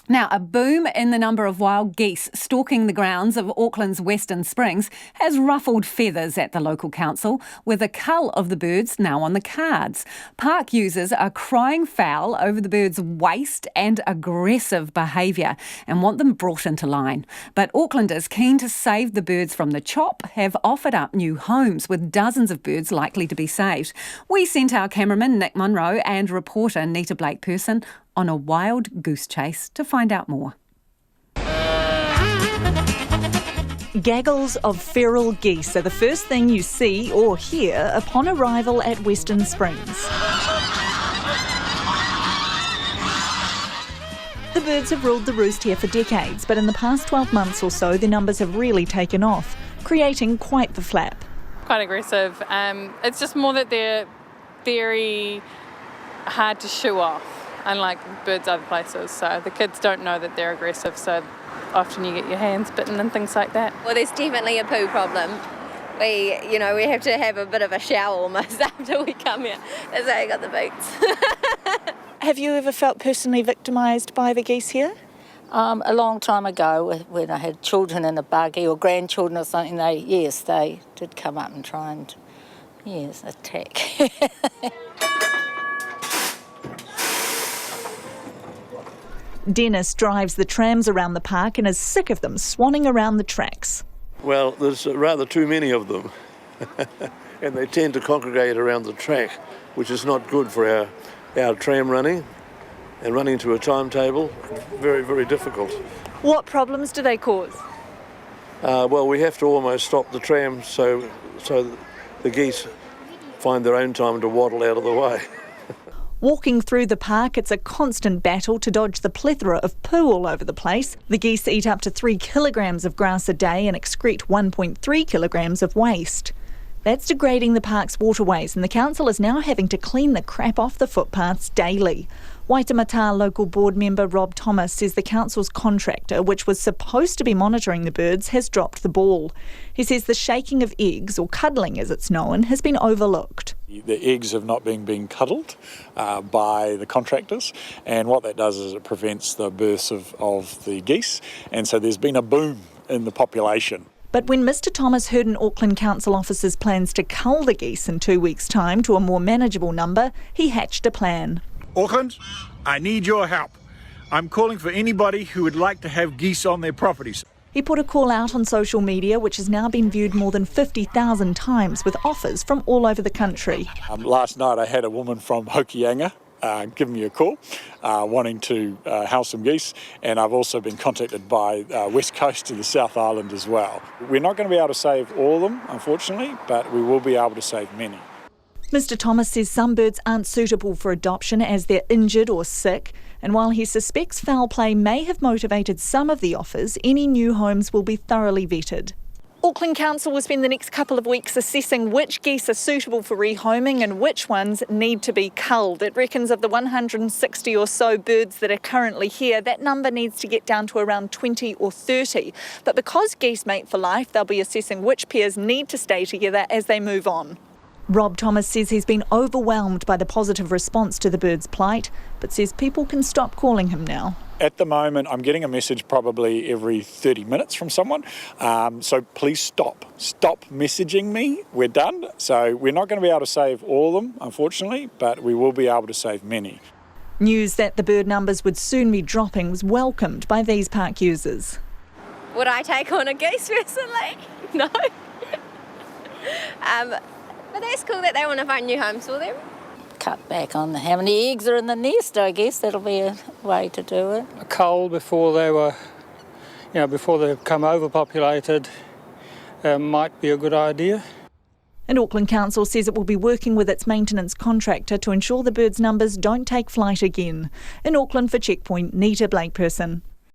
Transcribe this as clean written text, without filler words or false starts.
Now, a boom in the number of wild geese stalking the grounds of Auckland's Western Springs has ruffled feathers at the local council, with a cull of the birds now on the cards. Park users are crying foul over the birds' waste and aggressive behaviour and want them brought into line. But Aucklanders keen to save the birds from the chop have offered up new homes, with dozens of birds likely to be saved. We sent our cameraman Nick Munro and reporter Nita Blake-Persen on a wild goose chase to find out more. Gaggles of feral geese are the first thing you see or hear upon arrival at Western Springs. The birds have ruled the roost here for decades, but in the past 12 months or so, their numbers have really taken off, creating quite the flap. Quite aggressive. It's just more that they're very hard to shoo off, unlike birds other places. So the kids don't know that they're aggressive, so often you get your hands bitten and things like that. Well, there's definitely a poo problem. We have to have a bit of a shower almost after we come here. That's how I got the boots. Have you ever felt personally victimised by the geese here? A long time ago, when I had children in a buggy or grandchildren or something, they did come up and try and, attack. Dennis drives the trams around the park and is sick of them swanning around the tracks. Well, there's rather too many of them, and they tend to congregate around the track, which is not good for our tram running, and running to a timetable. Very, very difficult. What problems do they cause? Well, we have to almost stop the tram so the geese find their own time to waddle out of the way. Walking through the park, it's a constant battle to dodge the plethora of poo all over the place. The geese eat up to 3 kilograms of grass a day and excrete 1.3 kilograms of waste. That's degrading the park's waterways, and the council is now having to clean the crap off the footpaths daily. Waitemata local board member Rob Thomas says the council's contractor, which was supposed to be monitoring the birds, has dropped the ball. He says the shaking of eggs, or cuddling as it's known, has been overlooked. The eggs have not been being cuddled by the contractors, and what that does is it prevents the births of the geese, and so there's been a boom in the population. But when Mr Thomas heard an Auckland Council officer's plans to cull the geese in 2 weeks' time to a more manageable number, he hatched a plan. Auckland, I need your help. I'm calling for anybody who would like to have geese on their properties. He put a call out on social media, which has now been viewed more than 50,000 times, with offers from all over the country. Last night I had a woman from Hokianga give me a call wanting to house some geese, and I've also been contacted by West Coast to the South Island as well. We're not going to be able to save all of them, unfortunately, but we will be able to save many. Mr Thomas says some birds aren't suitable for adoption as they're injured or sick, and while he suspects foul play may have motivated some of the offers, any new homes will be thoroughly vetted. Auckland Council will spend the next couple of weeks assessing which geese are suitable for rehoming and which ones need to be culled. It reckons of the 160 or so birds that are currently here, that number needs to get down to around 20 or 30. But because geese mate for life, they'll be assessing which pairs need to stay together as they move on. Rob Thomas says he's been overwhelmed by the positive response to the bird's plight, but says people can stop calling him now. At the moment, I'm getting a message probably every 30 minutes from someone, so please stop messaging me. We're done. So we're not going to be able to save all of them, unfortunately, but we will be able to save many. News that the bird numbers would soon be dropping was welcomed by these park users. Would I take on a geese personally? No. But that's cool that they want to find new homes for them. Cut back on how many eggs are in the nest, I guess. That'll be a way to do it. A cull before before they've become overpopulated might be a good idea. And Auckland Council says it will be working with its maintenance contractor to ensure the birds' numbers don't take flight again. In Auckland for Checkpoint, Nita Blake-Persen.